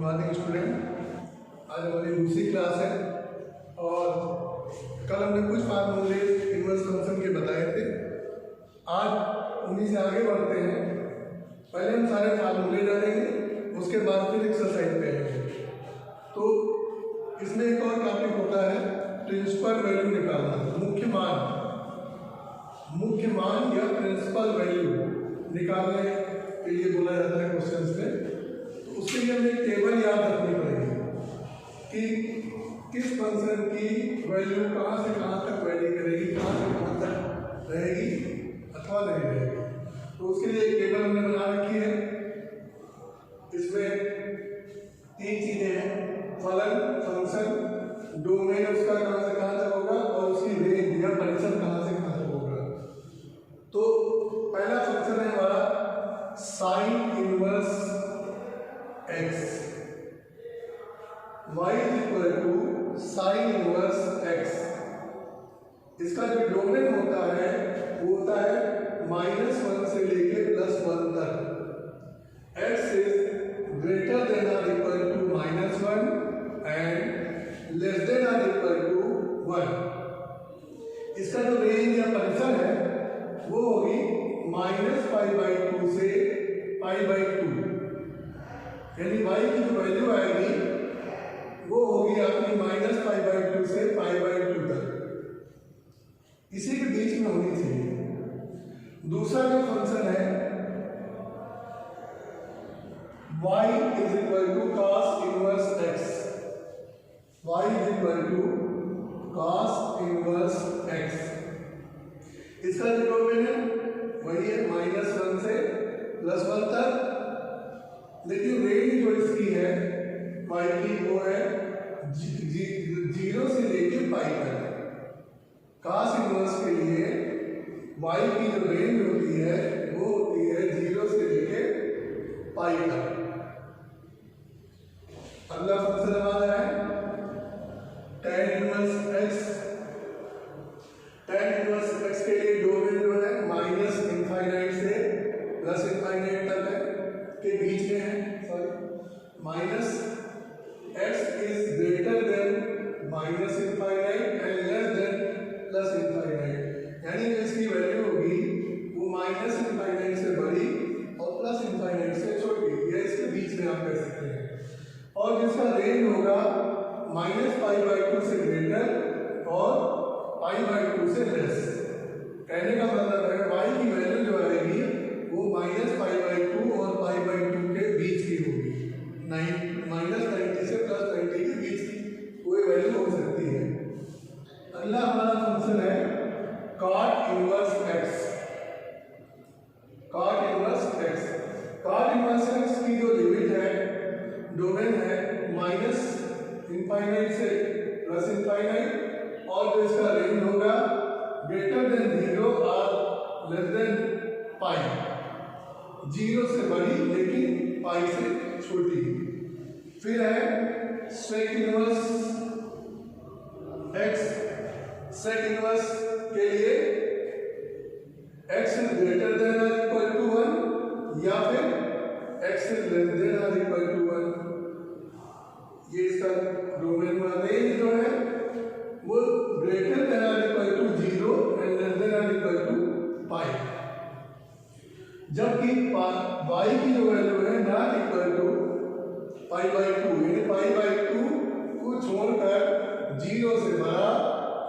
Morning student. आज हमारी दूसरी क्लास है और कल हमने कुछ फार्मूले इनवर्स फंक्शन के बताए थे। आज उन्हीं से आगे बढ़ते हैं। पहले हम सारे फार्मूले जानेंगे, उसके बाद फिर एक्सरसाइज पे आएंगे। तो इसमें एक और टॉपिक होता है प्रिंसिपल वैल्यू निकालना, मुख्य मान या प्रिंसिपल वैल्यू निकालने के लिए बोला जाता है क्वेश्चंस में। तो उसके लिए हमें एक टेबल याद रखनी पड़ेगी कि किस फंक्शन की वैल्यू कहाँ से कहाँ तक वैरी करेगी, कहाँ से कहाँ तक रहेगी अथवा नहीं रहेगी। तो उसके लिए एक टेबल हमने बना रखी है। इसमें तीन चीज़ें हैं, फलन, फंक्शन, डोमेन उसका कहाँ से कहाँ तक होगा और उसकी रेंज या परिसर कहाँ से कहाँ तक होगा। तो पहला फंक्शन है हमारा sine inverse x, y is equal to sine inverse x. इसका जो डोमेन होता है वो होता है -1 से लेके +1 तक। x इज ग्रेटर देन और equal to -1 and less than और इक्वल टू 1। इसका जो रेंज या परिसर है वो होगी -π/2 से π/2, यानी y की जो वैल्यू आएगी वो होगी आपकी -π/2 से π/2 तक, इसी के बीच में होनी चाहिए। दूसरा जो फंक्शन है y is equal to cos inverse x, y is equal to cos inverse x। इसका जो डोमेन है वही है -1 से +1 तक, लेकिन रेंज जो इसकी है y की वो है 0 से लेके पाई तक। cos इनवर्स के लिए y की जो रेंज होती है वो होती है 0 से लेके पाई तक। अगला फंक्शन हमारा है tan inverse x। tan inverse x के लिए डोमेन जो है -∞ से +∞ तक है, के बीच में है। x is greater than -∞ and less than +∞, यानी जो इसकी वैल्यू होगी वो -∞ से बड़ी और +∞ से छोटी, या इसके बीच में आप कह सकते हैं। और जिसका रेंज होगा -π/2 से ग्रेटर और π/2 से लेस। कहने का मतलब है y की वैल्यू जो आएगी वो -π/2 और π/2 के बीच की होगी, -90 से +90 के बीच की कोई वैल्यू हो सकती है। अगला हमारा फंक्शन है cot inverse x। cot inverse x, cot inverse x की जो लिमिट है, डोमेन है -∞ से +∞, और जो इसका रेंज होगा ग्रेटर देन 0 और लेस देन पाई, 0 से बड़ी लेकिन पाई से छोटी। फिर है sec inverse x। sec inverse के लिए x इज ग्रेटर देन और इक्वल टू 1 या फिर x इज लेस देन और इक्वल टू 1। ये इसका डोमेन में रेंज जो है वो ग्रेटर देन और equal to 0 and less than और इक्वल टू पाई। जबकि y की जो वैल्यू है नॉट इक्वल टू π/2, यानी π/2 को छोड़कर 0 से बड़ा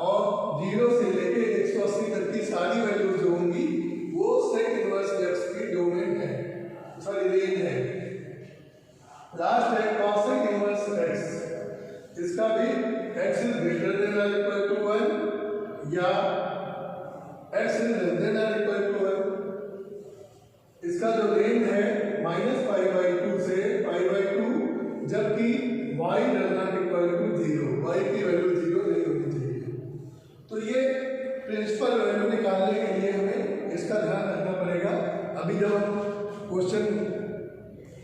और 0 से लेके 180 तक की सारी वैल्यूज जो होंगी वो sec इनवर्स x की डोमेन है, सॉरी रेंज है। लास्ट है cosec इनवर्स x। इसका भी x इज ग्रेटर देन और इक्वल टू 1 या x इज लेस देन और इक्वल टू 1। इसका जो रेंज है -π/2 से π/2, जबकि y does not equal to 0, y की वैल्यू 0 नहीं होनी चाहिए। तो ये प्रिंसिपल वैल्यू निकालने के लिए हमें इसका ध्यान रखना पड़ेगा। अभी जब हम क्वेश्चन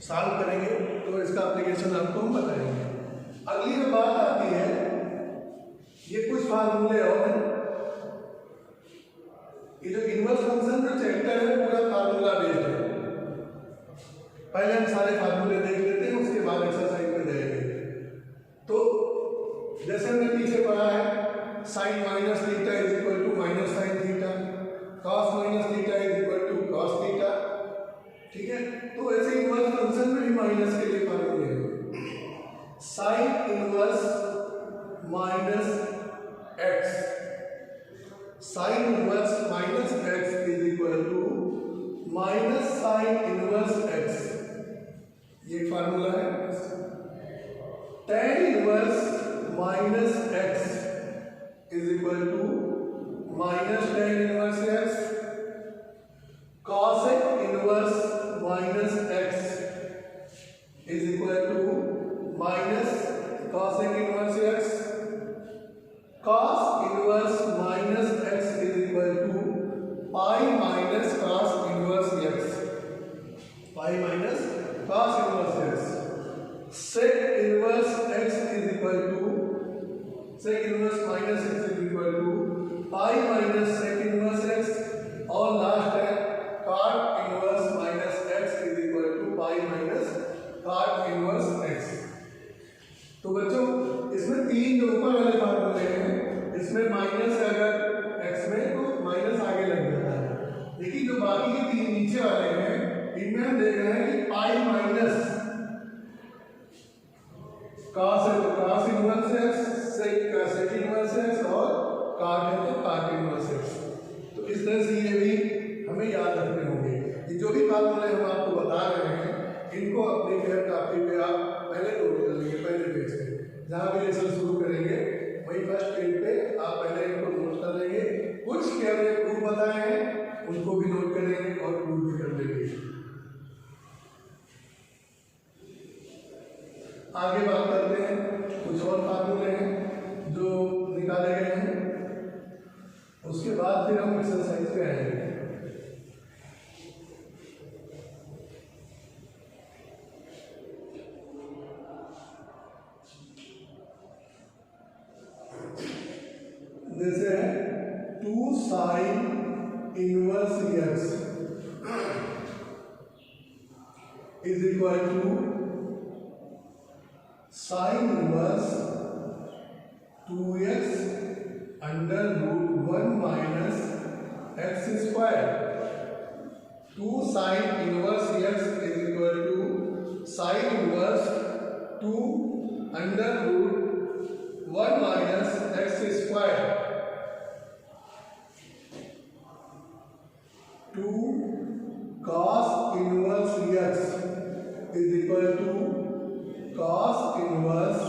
सॉल्व करेंगे तो इसका एप्लीकेशन आपको हम बताएंगे। अगली जो बात आती है, ये कुछ फार्मूले और हैं। ये जो इनवर्स फंक्शन जो चैप्टर है पूरा फार्मूला बेस्ड है। पहले हम सारे फार्मूले देख लेते हैं, उसके बाद एक्सरसाइज में sine minus theta is equal to minus sine theta, cos minus theta is equal to cos theta. ठीक है, तो ऐसे इनवर्स फंक्शन में भी माइनस के लिए फार्मूले हैं। Sine inverse minus x, sine inverse minus x is equal to minus sine inverse x, ये फार्मूला है। tan inverse minus x is equal to minus tan inverse x, cosec inverse minus x is equal to minus cosec inverse x, cos inverse minus x is equal to pi minus cos inverse x, pi minus cos inverse x. sec inverse x is equal to sec inverse minus x is equal to pi minus sec inverse x, और last है cot inverse minus x is equal to pi minus cot inverse x। तो बच्चों इसमें तीन जो ऊपर वाले फार्मूले हैं, इसमें माइनस है अगर x में तो माइनस आगे लग जाता है, लेकिन जो बाकी के तीन नीचे वाले हैं इनमें हम देख रहे हैं कि पाई माइनस cos है तो cos inverse x, sec inverse x, और cot है तो cot इनवर्स x। तो इस तरह से ये भी हमें याद रखने होंगे। ये जो भी फार्मूले हम आपको बता रहे हैं इनको अपने फेयर कॉपी पे आप पहले नोट कर लेंगे, पहले पेज पे जहाँ भी लेसन शुरू करेंगे वही फर्स्ट पेज पे आप पहले इनको नोट कर लेंगे। कुछ के हमने प्रूफ बताए हैं उनको भी नोट करेंगे और प्रूफ भी कर लेंगे। आगे बात करते हैं, कुछ और फार्मूले हैं जो निकाले गए हैं, उसके बाद फिर हम एक्सरसाइज पे आएंगे। जैसे 2 sine inverse x is equal to sine inverse 2x under root 1 minus x square. 2 sine inverse x is equal to sine inverse 2 under root 1 minus x square. 2 cos inverse x is equal to cos inverse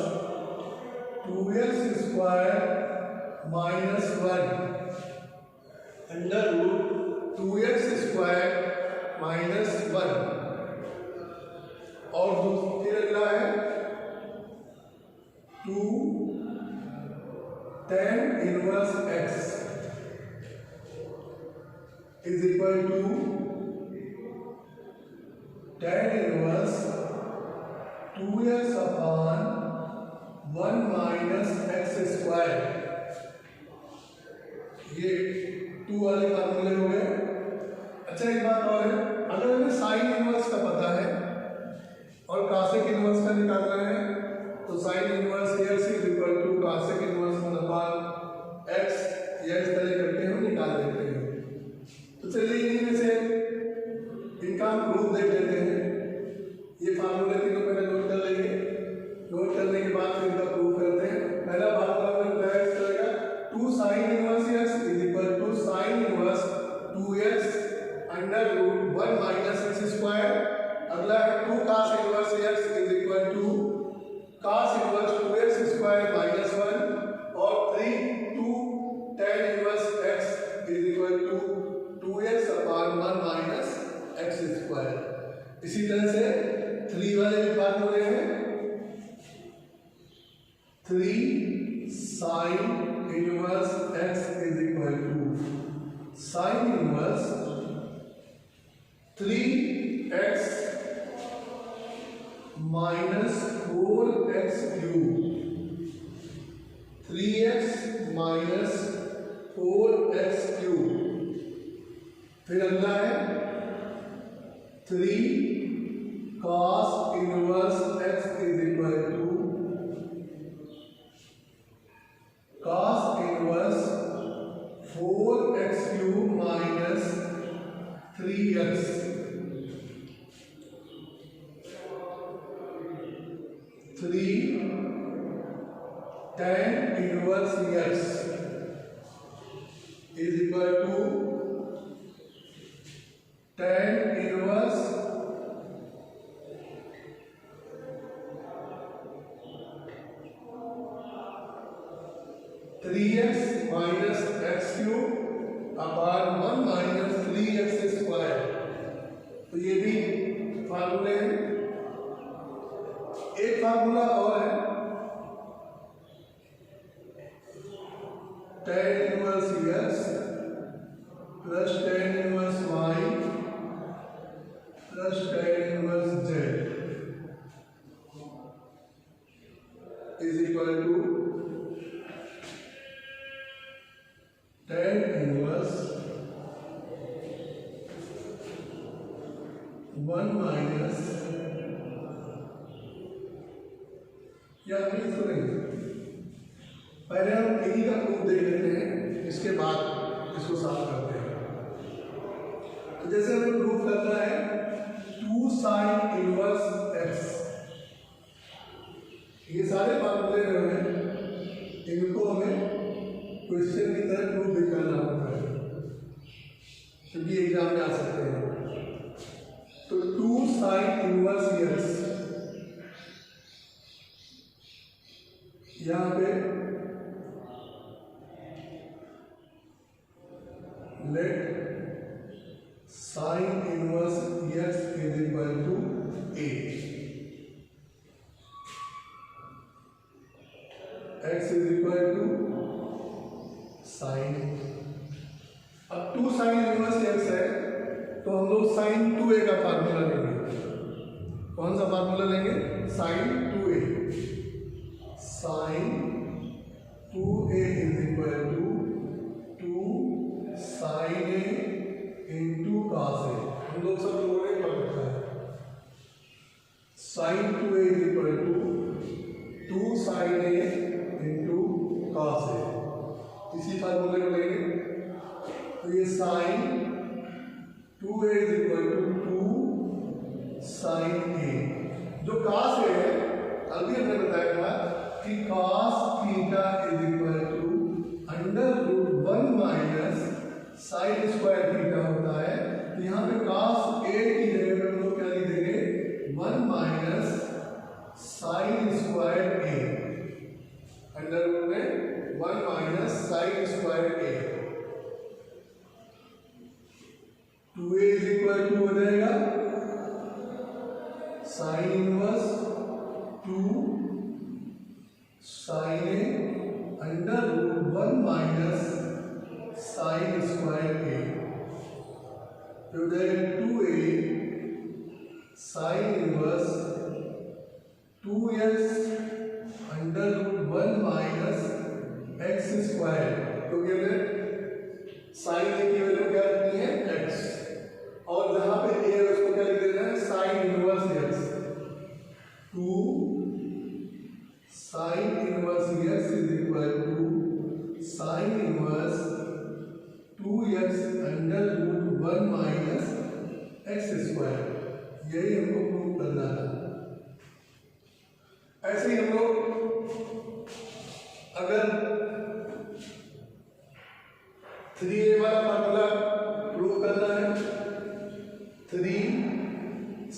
2x square minus 1 under root 2x square minus 1। और फिर अगला है 2 tan inverse x is equal to tan inverse 2x upon 1 minus x square. ये 2 वाले फार्मूले हो गए। अच्छा एक बात और है, अगर हमें साइन इनवर्स का पता है और कॉसेक इनवर्स का निकालना है तो sine inverse x is equal to cosec inverse 1 upon x, या इस तरह करके हम निकाल देते हैं। तो चलिए इन्हीं में से इनका हम प्रूफ देख लेते हैं। ये फार्मूले तीनों पहले नोट कर लेंगे, नोट करने के बाद फिर इनका प्रूफ करते हैं। पहला फार्मूला में क्या इस तरह का 2 sine inverse x is equal to sine inverse 2x under root 1 minus x square. अगला है 2 cos inverse x is equal to cos inverse 2x square minus 1, और 2 tan inverse x is equal to 2x upon 1 minus x square. इसी तरह से 3 वाले भी फार्मूले हैं। 3 sine inverse x is equal to sine inverse 3x minus 4x cube, 3x minus 4x cube. फिर अगला है 3 cos inverse x is equal to cos inverse 3 tan inverse x is equal to tan inverse 3x minus x cube upon 1 minus 3x square. तो ये भी फार्मूले हैं। एक formula और है tan inverse x plus tan inverse y plus tan inverse z is equal to tan inverse 1 minus या सुनेंगे। पहले हम इन्हीं का प्रूफ देख लेते हैं, इसके बाद इसको साफ करते हैं। तो जैसे हमें प्रूफ करना है 2 sin इनवर्स x, ये सारे फार्मूले जो हैं इनको हमें क्वेश्चन की तरह प्रूफ दिखाना होता है, क्योंकि एग्जाम में आ सकते हैं। तो 2 sin इनवर्स x यहाँ पे let sin inverse x is equal to a, x is equal to sin। अब 2 sin इनवर्स x है तो हम लोग sin 2a का फार्मूला लेंगे। कौन सा फार्मूला लेंगे? sin 2a। sin 2a is equal to 2 sin a into cos a। हम लोग सब लोगों ने पढ़ रखा है। sin 2a is equal to 2 sin a into cos a। इसी फार्मूले को लेंगे तो ये sin 2a is equal to 2 sin a। जो cos a है, अभी हमने बताया था कि cos theta is equal to √1 minus sine square theta होता है। तो यहाँ पे cos a की जगह पे हम लोग क्या लिख देंगे? 1 माइनस साइन स्क्वायर a, √1 में 1 minus sine square a। 2a is equal to हो जाएगा sine inverse 2 sine A √1 minus sine square a। तो हो जाएगा 2a sine inverse 2x √1 minus x square. तो साइन ए की वैल्यू क्या रखनी है? x, और जहां पे a है उसको क्या लिख देना है? Sine inverse x। 2 sine inverse x is equal to sine inverse 2x √1 minus x square. यही हमको प्रूव करना था। ऐसे ही हम लोग अगर 3a वाला फार्मूला प्रूव करना है, 3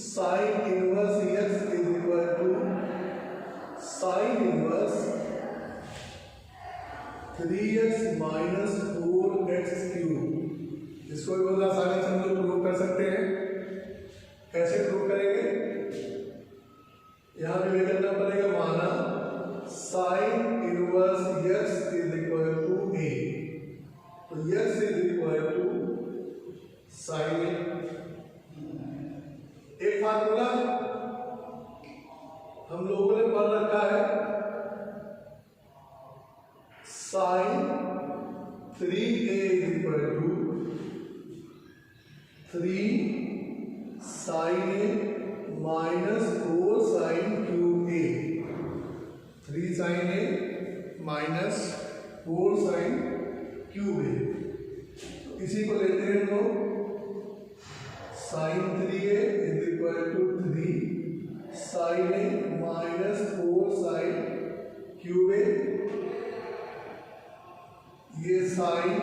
sine inverse x is equal to sine inverse 3x minus 4x cube. इसको भी बहुत आसानी से हम लोग प्रूव कर सकते हैं। कैसे प्रूव करेंगे? यहां भी करना पड़ेगा, माना sine inverse x is equal to a, तो x is equal to sine a। एक फार्मूला हम लोगों ने पढ़ रखा है, sine 3a is equal to 3 sine a minus 4 sine cube a। 3 sine a minus 4 sine cube a। इसी को लेते हैं हम लोग, sine 3a is equal to 3 sine a minus 4 sine cube A, ये साइन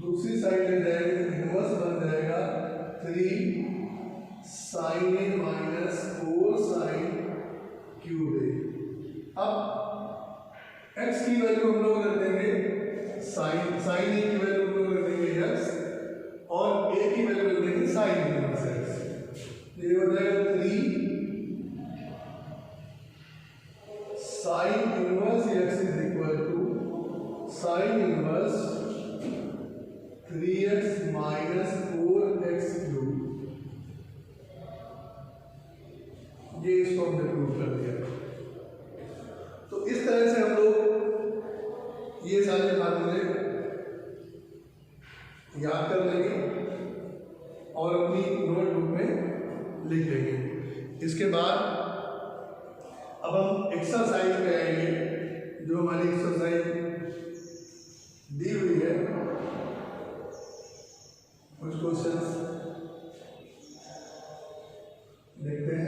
दूसरी साइड ले जाएंगे तो इनवर्स बन जाएगा 3 साइन ए माइनस 4 साइन क्यूब ए। अब x की वैल्यू हम लोग रख देंगे साइन ए की वैल्यू हम लोग रख देंगे x और a की वैल्यू रख देंगे साइन इनवर्स x। ये हो जाएगा 3 sine inverse x is equal to sine inverse 3x minus 4x cube. ये इसको हमने प्रूव कर दिया। तो इस तरह से हम लोग ये सारे फार्मूले याद कर लेंगे और अपनी नोटबुक में लिख लेंगे। इसके बाद अब हम एक्सरसाइज पे आएंगे, जो हमारी एक्सरसाइज दी हुई है। कुछ क्वेश्चंस देखते हैं।